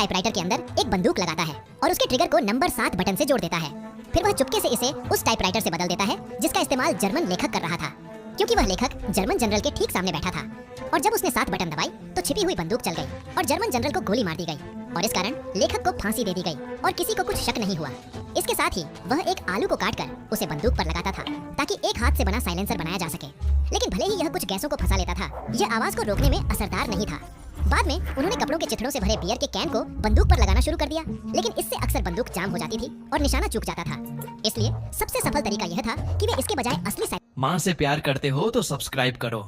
Typewriter के अंदर एक बंदूक लगाता है और उसके ट्रिगर को नंबर 7 बटन से जोड़ देता है। फिर वह चुपके से इसे उस टाइपराइटर से बदल देता है जिसका इस्तेमाल जर्मन लेखक कर रहा था, क्योंकि वह लेखक जर्मन जनरल के ठीक सामने बैठा था। और जब उसने 7 बटन दबाई तो छिपी हुई बंदूक चल गई और जर्मन जनरल को गोली मार दी गई और इस कारण लेखक को फांसी दे दी गई और किसी को कुछ शक नहीं हुआ। इसके साथ ही वह एक आलू को काटकर उसे बंदूक पर लगाता था ताकि एक हाथ से बना साइलेंसर बनाया जा सके। लेकिन भले ही यह कुछ गैसों को फंसा लेता था, यह आवाज को रोकने में असरदार नहीं था। बाद में उन्होंने कपड़ों के चिथड़ों से भरे बियर के कैन को बंदूक पर लगाना शुरू कर दिया, लेकिन इससे अक्सर बंदूक जाम हो जाती थी और निशाना चूक जाता था। इसलिए सबसे सफल तरीका यह था कि वे इसके बजाय असली माँ से प्यार करते हो तो सब्सक्राइब करो।